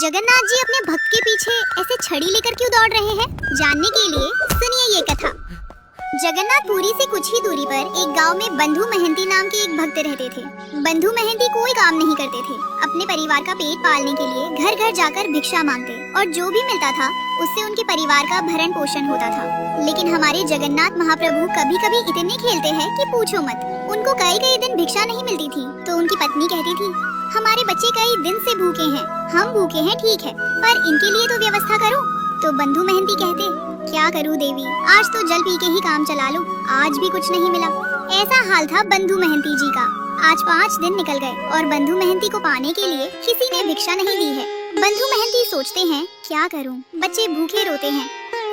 जगन्नाथ जी अपने भक्त के पीछे ऐसे छड़ी लेकर क्यों दौड़ रहे हैं? जानने के लिए सुनिए ये कथा। जगन्नाथपुरी से कुछ ही दूरी पर एक गांव में बंधु महंती नाम के एक भक्त रहते थे। बंधु महंती कोई काम नहीं करते थे। अपने परिवार का पेट पालने के लिए घर घर जाकर भिक्षा मांगते और जो भी मिलता था उससे उनके परिवार का भरण पोषण होता था। लेकिन हमारे जगन्नाथ महाप्रभु कभी कभी इतने खेलते हैं कि पूछो मत। उनको कई दिन भिक्षा नहीं मिलती थी तो उनकी पत्नी कहती थी, हमारे बच्चे कई दिन से भूखे हैं, हम भूखे हैं ठीक है, पर इनके लिए तो व्यवस्था करो। तो बंधु महंती कहते, क्या करूं देवी, आज तो जल पी के ही काम चला लो, आज भी कुछ नहीं मिला। ऐसा हाल था बंधु महंती जी का। आज 5 दिन निकल गए और बंधु महंती को पाने के लिए किसी ने भिक्षा नहीं दी है। बंधु महंती सोचते हैं, क्या करूं, बच्चे भूखे रोते हैं।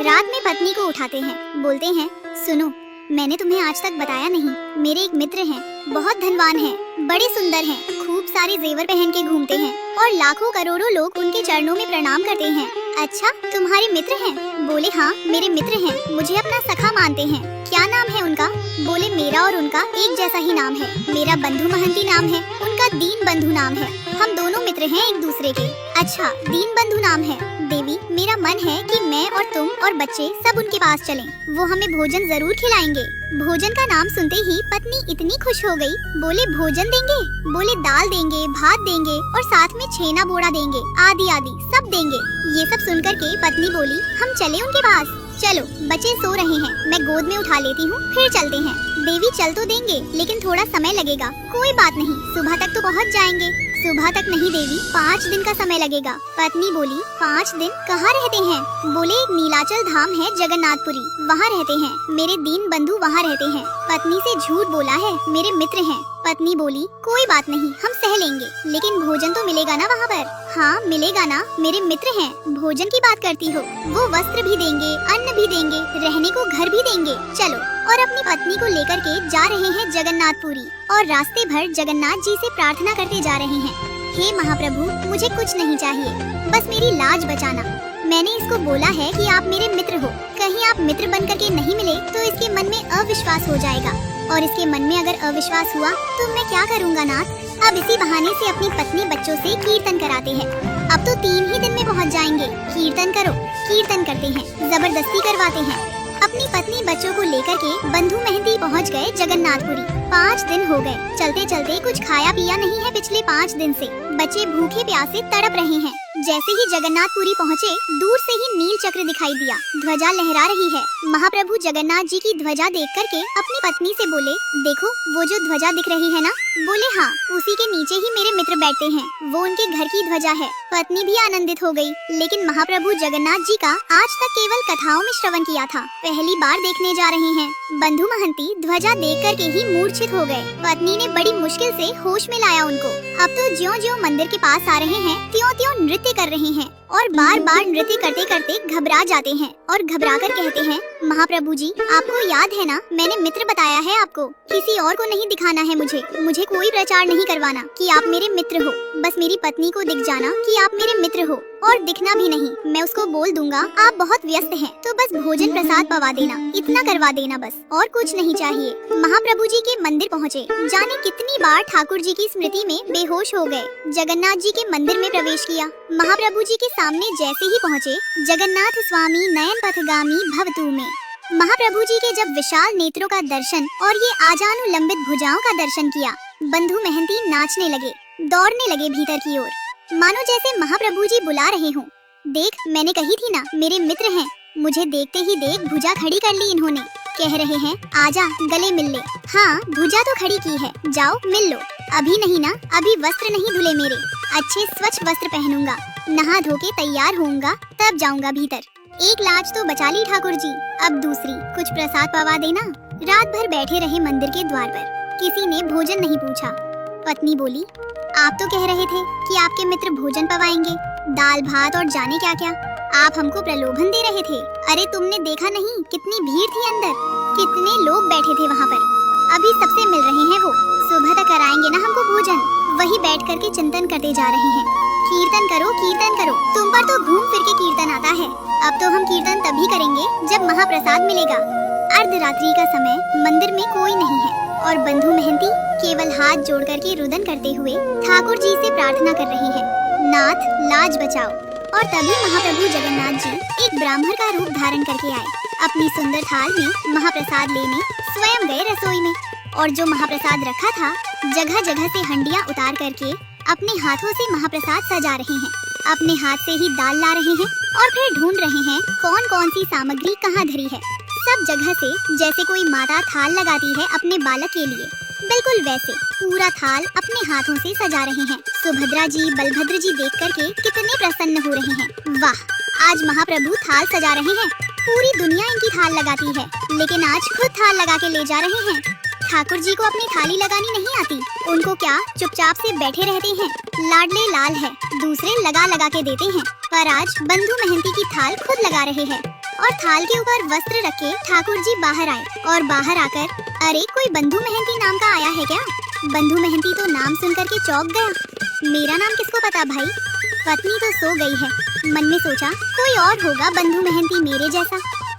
रात में पत्नी को उठाते हैं, बोलते हैं, सुनो, मैंने तुम्हें आज तक बताया नहीं, मेरे एक मित्र हैं, बहुत धनवान हैं, बड़े सुंदर हैं, खूब सारे जेवर पहन के घूमते हैं और लाखों करोड़ों लोग उनके चरणों में प्रणाम करते हैं। अच्छा, तुम्हारे मित्र हैं? बोले हाँ, मेरे मित्र हैं, मुझे अपना सखा मानते हैं। क्या नाम है उनका? बोले मेरा और उनका एक जैसा ही नाम है, मेरा बंधु महंती नाम है, उनका दीन बंधु नाम है, हम दोनों मित्र हैं एक दूसरे के। अच्छा, दीन बंधु नाम है। देवी, मेरा मन है कि मैं और तुम और बच्चे सब उनके पास चलें, वो हमें भोजन जरूर खिलाएंगे। भोजन का नाम सुनते ही पत्नी इतनी खुश हो गई, बोले भोजन देंगे? बोले दाल देंगे, भात देंगे और साथ में छेना बोड़ा देंगे, आदि आदि सब देंगे। ये सब सुनकर के पत्नी बोली, हम चले उनके पास। चलो, बच्चे सो रहे हैं, मैं गोद में उठा लेती हूँ, फिर चलते हैं। देवी चल तो देंगे लेकिन थोड़ा समय लगेगा। कोई बात नहीं, सुबह तक तो पहुँच जाएंगे। सुबह तक नहीं देवी, 5 दिन का समय लगेगा। पत्नी बोली, 5 दिन कहाँ रहते हैं? बोले एक नीलाचल धाम है जगन्नाथपुरी, वहाँ रहते हैं, मेरे दीन बंधु वहाँ रहते हैं। पत्नी से झूठ बोला है, मेरे मित्र हैं। पत्नी बोली, कोई बात नहीं, हम सह लेंगे, लेकिन भोजन तो मिलेगा ना वहाँ पर? हाँ मिलेगा ना, मेरे मित्र हैं। भोजन की बात करती हो, वो वस्त्र भी देंगे, अन्न भी देंगे, रहने को घर भी देंगे। चलो। और अपनी पत्नी को लेकर के जा रहे हैं जगन्नाथपुरी और रास्ते भर जगन्नाथ जी से प्रार्थना करते जा रहे हैं, हे महाप्रभु, मुझे कुछ नहीं चाहिए, बस मेरी लाज बचाना। मैंने इसको बोला है कि आप मेरे मित्र हो, कहीं आप मित्र बन करके नहीं मिले तो इसके मन में अविश्वास हो जाएगा, और इसके मन में अगर अविश्वास हुआ तो मैं क्या करूँगा नाथ। अब इसी बहाने से अपनी पत्नी बच्चों से कीर्तन कराते हैं। अब तो 3 ही दिन में पहुँच जाएंगे, कीर्तन करो। कीर्तन करते हैं, जबरदस्ती करवाते हैं। अपनी पत्नी बच्चों को लेकर के बंधु महंती पहुँच गए जगन्नाथपुरी। 5 दिन हो गए, चलते चलते कुछ खाया पिया नहीं है पिछले 5 दिन से। बच्चे भूखे प्यासे तड़प रहे हैं। जैसे ही जगन्नाथपुरी पहुँचे, दूर से ही नील चक्र दिखाई दिया, ध्वजा लहरा रही है। महाप्रभु जगन्नाथ जी की ध्वजा देख करके अपनी पत्नी से बोले, देखो वो जो ध्वजा दिख रही है ना? बोले हाँ, उसी के नीचे ही मेरे मित्र बैठते हैं, वो उनके घर की ध्वजा है। पत्नी भी आनंदित हो गई, लेकिन महाप्रभु जगन्नाथ जी का आज तक केवल कथाओं में श्रवण किया था, पहली बार देखने जा रहे हैं। बंधु महंती ध्वजा देख करके ही मूर्छित हो गए। पत्नी ने बड़ी मुश्किल से होश में लाया उनको। अब तो ज्यों-ज्यों मंदिर के पास आ रहे हैं, त्यों-त्यों नृत्य कर रहे हैं और बार-बार नृत्य करते करते घबरा जाते हैं और घबरा कर कहते हैं, महाप्रभु जी, आपको याद है ना, मैंने मित्र बताया है आपको, किसी और को नहीं दिखाना है मुझे कोई प्रचार नहीं करवाना कि आप मेरे मित्र हो। बस मेरी पत्नी को दिख जाना कि आप मेरे मित्र हो, और दिखना भी नहीं, मैं उसको बोल दूंगा आप बहुत व्यस्त हैं, तो बस भोजन प्रसाद पवा देना, इतना करवा देना बस, और कुछ नहीं चाहिए। महाप्रभु जी के मंदिर पहुँचे, जाने कितनी बार ठाकुर जी की स्मृति में बेहोश हो गए। जगन्नाथ जी के मंदिर में प्रवेश किया। महाप्रभु जी के सामने जैसे ही पहुँचे, जगन्नाथ स्वामी नयन पथगामी भवतु में। महाप्रभु जी के जब विशाल नेत्रों का दर्शन और ये आजानुलंबित भुजाओं का दर्शन किया, बंधु महंती नाचने लगे, दौड़ने लगे भीतर की ओर, मानो जैसे महाप्रभु जी बुला रहे हों। देख, मैंने कही थी ना, मेरे मित्र हैं। मुझे देखते ही देख भुजा खड़ी कर ली इन्होंने। कह रहे हैं, आजा गले मिल ले। हाँ, भुजा तो खड़ी की है, जाओ मिल लो। अभी नहीं ना, अभी वस्त्र नहीं धुले मेरे, अच्छे स्वच्छ वस्त्र पहनूंगा, नहा धो के तैयार होऊंगा, तब जाऊंगा भीतर। एक लाज तो बचा ली ठाकुर जी, अब दूसरी, कुछ प्रसाद पवा देना। रात भर बैठे रहे मंदिर के द्वार पर, किसी ने भोजन नहीं पूछा। पत्नी बोली, आप तो कह रहे थे कि आपके मित्र भोजन पवाएंगे, दाल भात और जाने क्या क्या, आप हमको प्रलोभन दे रहे थे। अरे तुमने देखा नहीं कितनी भीड़ थी अंदर, कितने लोग बैठे थे वहाँ पर, अभी सबसे मिल रहे हैं वो, सुबह तक कराएंगे ना हमको भोजन। वही बैठ करके चिंतन करते जा रहे हैं, कीर्तन करो कीर्तन करो, तुम पर तो घूम फिर के कीर्तन आता है। अब तो हम कीर्तन तभी करेंगे जब महाप्रसाद मिलेगा। अर्धरात्रि का समय, मंदिर में कोई नहीं है और बंधु महंती केवल हाथ जोड़ करके रुदन करते हुए ठाकुर जी से प्रार्थना कर रही है। नाथ लाज बचाओ। और तभी महाप्रभु जगन्नाथ जी एक ब्राह्मण का रूप धारण करके आए। अपनी सुंदर थाल में महाप्रसाद लेने स्वयं गए रसोई में, और जो महाप्रसाद रखा था जगह जगह से हंडियां उतार करके अपने हाथों से महाप्रसाद सजा रहे हैं। अपने हाथ से ही दाल ला रहे हैं और फिर ढूंढ रहे हैं कौन कौन सी सामग्री कहाँ धरी है। सब जगह से जैसे कोई माता थाल लगाती है अपने बालक के लिए, बिल्कुल वैसे पूरा थाल अपने हाथों से सजा रहे हैं। सुभद्रा जी बलभद्र जी देख करके कितने प्रसन्न हो रहे हैं। वाह, आज महाप्रभु थाल सजा रहे हैं। पूरी दुनिया इनकी थाल लगाती है, लेकिन आज खुद थाल लगा के ले जा रहे हैं। ठाकुर जी को अपनी थाली लगानी नहीं आती, उनको क्या चुपचाप से बैठे रहते हैं। लाडले लाल है, दूसरे लगा लगा के देते हैं, पर आज बंधु महंती की थाल खुद लगा रहे हैं। और थाल के ऊपर वस्त्र रख के ठाकुर जी बाहर आए, और बाहर आकर अरे कोई बंधु महंती नाम का आया है क्या? बंधु महंती तो नाम सुनकर के चौंक गया। मेरा नाम किसको पता भाई? पत्नी तो सो गई है। मन में सोचा कोई और होगा बंधु महंती मेरे जैसा,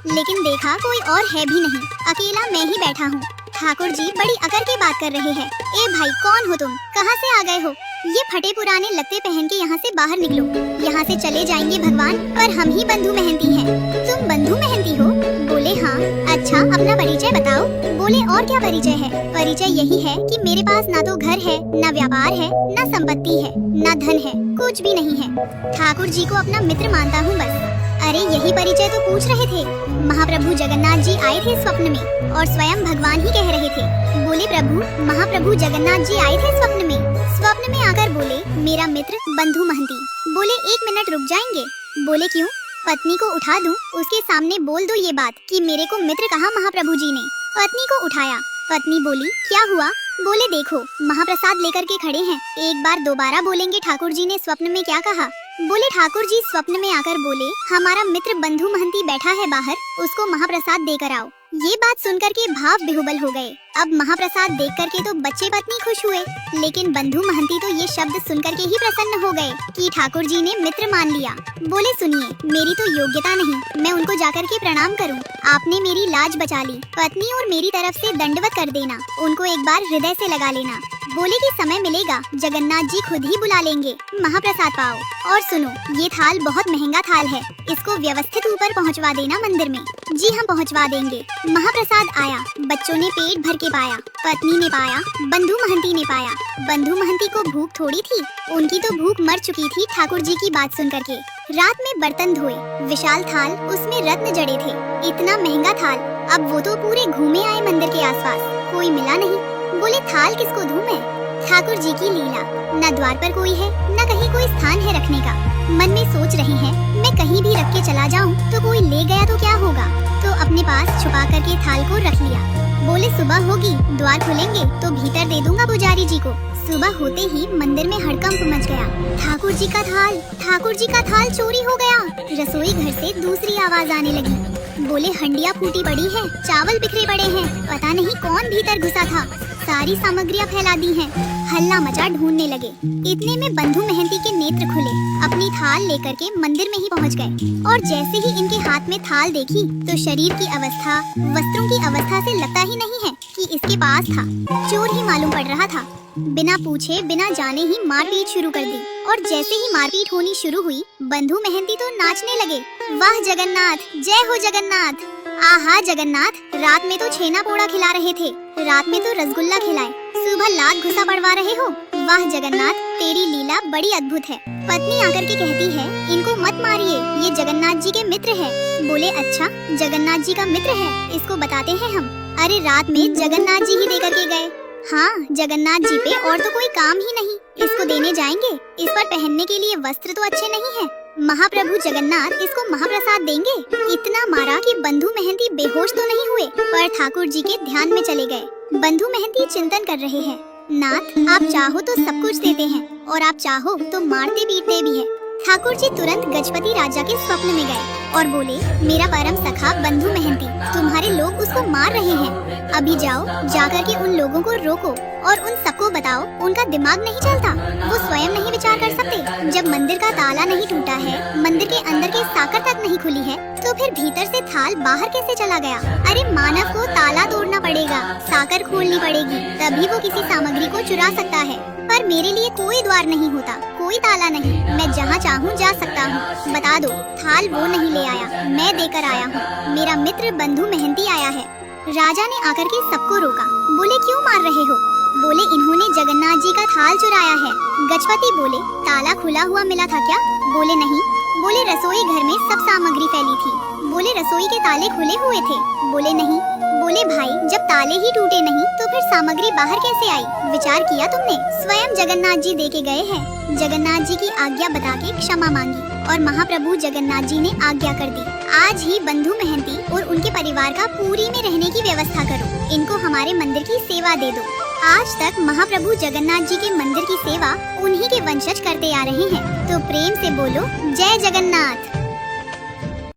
लेकिन देखा कोई और है भी नहीं, अकेला मैं ही बैठा हूँ। ठाकुर जी बड़ी अकड़ के बात कर रहे हैं। ए भाई, कौन हो तुम? कहाँ से आ गए हो? ये फटे पुराने लत्ते पहन के यहाँ से बाहर निकलो, यहाँ से चले जाएंगे भगवान, पर हम ही बंधु महंती हैं। तुम बंधु महंती हो? बोले हाँ। अच्छा, अपना परिचय बताओ। बोले और क्या परिचय है? परिचय यही है कि मेरे पास ना तो घर है, ना व्यापार है, ना संपत्ति है, ना धन है, कुछ भी नहीं है। ठाकुर जी को अपना मित्र मानता हूँ बस। अरे यही परिचय तो पूछ रहे थे। महाप्रभु जगन्नाथ जी आए थे स्वप्न में, और स्वयं भगवान ही कह रहे थे। बोले प्रभु, महाप्रभु जगन्नाथ जी आए थे स्वप्न में। स्वप्न में आकर बोले मेरा मित्र बंधु महंती। बोले 1 मिनट रुक जाएंगे? बोले क्यों? पत्नी को उठा दूं, उसके सामने बोल दो ये बात कि मेरे को मित्र कहा महाप्रभु जी ने। पत्नी को उठाया। पत्नी बोली क्या हुआ? बोले देखो, महाप्रसाद लेकर के खड़े हैं, एक बार दोबारा बोलेंगे ठाकुर जी ने स्वप्न में क्या कहा। बोले ठाकुर जी स्वप्न में आकर बोले हमारा मित्र बंधु महंती बैठा है बाहर, उसको महाप्रसाद देकर आओ। ये बात सुनकर के भाव विह्वल हो गए। अब महाप्रसाद देख करके तो बच्चे पत्नी खुश हुए, लेकिन बंधु महंती तो ये शब्द सुनकर के ही प्रसन्न हो गए कि ठाकुर जी ने मित्र मान लिया। बोले सुनिए, मेरी तो योग्यता नहीं, मैं उनको जाकर के प्रणाम करूं। आपने मेरी लाज बचा ली। पत्नी और मेरी तरफ से दंडवत कर देना, उनको एक बार हृदय से लगा लेना। बोले कि समय मिलेगा जगन्नाथ जी खुद ही बुला लेंगे, महाप्रसाद पाओ। और सुनो, ये थाल बहुत महंगा थाल है, इसको व्यवस्थित ऊपर पहुंचवा देना मंदिर में। जी हम पहुंचवा देंगे। महाप्रसाद आया, बच्चों ने पेट भर के पाया, पत्नी ने पाया, बंधु महंती ने पाया। बंधु महंती को भूख थोड़ी थी, उनकी तो भूख मर चुकी थी ठाकुर जी की बात सुन करके। रात में बर्तन धोए, विशाल थाल, उसमें रत्न जड़े थे, इतना महंगा थाल। अब वो तो पूरे घूमे आए मंदिर के आसपास, कोई मिला नहीं। बोले थाल किसको दूं मैं? ठाकुर जी की लीला, न द्वार पर कोई है, न कहीं कोई स्थान है रखने का। मन में सोच रहे हैं मैं कहीं भी रख के चला जाऊं तो कोई ले गया तो क्या होगा, तो अपने पास छुपा करके थाल को रख लिया। बोले सुबह होगी, द्वार खुलेंगे तो भीतर दे दूंगा पुजारी जी को। सुबह होते ही मंदिर में हड़कंप मच गया। ठाकुर जी का थाल, ठाकुर जी का थाल चोरी हो गया। रसोई घर से दूसरी आवाज आने लगी। बोले हंडिया फूटी पड़ी है, चावल बिखरे पड़े हैं, पता नहीं कौन भीतर घुसा था, सारी सामग्रियां फैला दी हैं। हल्ला मचा, ढूंढने लगे। इतने में बंधु महंती के नेत्र खुले, अपनी थाल लेकर के मंदिर में ही पहुंच गए। और जैसे ही इनके हाथ में थाल देखी तो शरीर की अवस्था, वस्त्रों की अवस्था से लगता ही नहीं है कि इसके पास था, चोर ही मालूम पड़ रहा था। बिना पूछे बिना जाने ही मारपीट शुरू कर दी, और जैसे ही मारपीट होनी शुरू हुई बंधु महंती तो नाचने लगे। वाह जगन्नाथ, जय हो जगन्नाथ। आहा जगन्नाथ, रात में तो छेना पोड़ा खिला रहे थे, रात में तो रसगुल्ला खिलाए, सुबह लात घुसा पड़वा रहे हो। वाह जगन्नाथ, तेरी लीला बड़ी अद्भुत है। पत्नी आकर के कहती है इनको मत मारिए, ये जगन्नाथ जी के मित्र है। बोले अच्छा, जगन्नाथ जी का मित्र है, इसको बताते हैं हम। अरे रात में जगन्नाथ जी ही देकर के गए। हाँ, जगन्नाथ जी पे और तो कोई काम ही नहीं, इसको देने जाएंगे। इस पर पहनने के लिए वस्त्र तो अच्छे नहीं है। महाप्रभु जगन्नाथ इसको महाप्रसाद देंगे। इतना मारा कि बंधु महंती बेहोश तो नहीं हुए, पर ठाकुर जी के ध्यान में चले गए। बंधु महंती चिंतन कर रहे हैं, नाथ आप चाहो तो सब कुछ देते हैं, और आप चाहो तो मारते पीटते भी हैं। ठाकुर जी तुरंत गजपति राजा के स्वप्न में गए और बोले मेरा परम सखा बंधु महंती, तुम्हारे लोग उसको मार रहे हैं। अभी जाओ, जाकर के उन लोगों को रोको और उन सबको बताओ उनका दिमाग नहीं चलता, वो स्वयं नहीं विचार कर सकते। जब मंदिर का ताला नहीं टूटा है, मंदिर के अंदर की साकर तक नहीं खुली है, तो फिर भीतर से थाल बाहर कैसे चला गया? अरे मानव को ताला तोड़ना पड़ेगा, साकर खोलनी पड़ेगी, तभी वो किसी सामग्री को चुरा सकता है। पर मेरे लिए कोई द्वार नहीं होता, कोई ताला नहीं, मैं जहाँ चाहूँ जा सकता हूँ। बता दो। थाल वो नहीं ले आया, मैं देकर आया हूँ। मेरा मित्र बंधु मेहंती आया है। राजा ने आकर के सबको रोका। बोले क्यों मार रहे हो? बोले इन्होंने जगन्नाथ जी का थाल चुराया है। गजपति बोले ताला खुला हुआ मिला था क्या? बोले नहीं। बोले रसोई घर में सब सामग्री फैली थी। बोले रसोई के ताले खुले हुए थे। बोले नहीं। बोले भाई जब ताले ही टूटे नहीं तो फिर सामग्री बाहर कैसे आई? विचार किया तुमने? स्वयं जगन्नाथ जी देके गए हैं। जगन्नाथ जी की आज्ञा बता के क्षमा मांगी और महाप्रभु जगन्नाथ जी ने आज्ञा कर दी। आज ही बंधु मेहंती और उनके परिवार का पुरी में रहने की व्यवस्था करो। इनको हमारे मंदिर की सेवा दे दो। आज तक महाप्रभु जगन्नाथ जी के मंदिर की सेवा उन्हीं के वंशज करते आ रहे हैं। तो प्रेम से बोलो जय जगन्नाथ।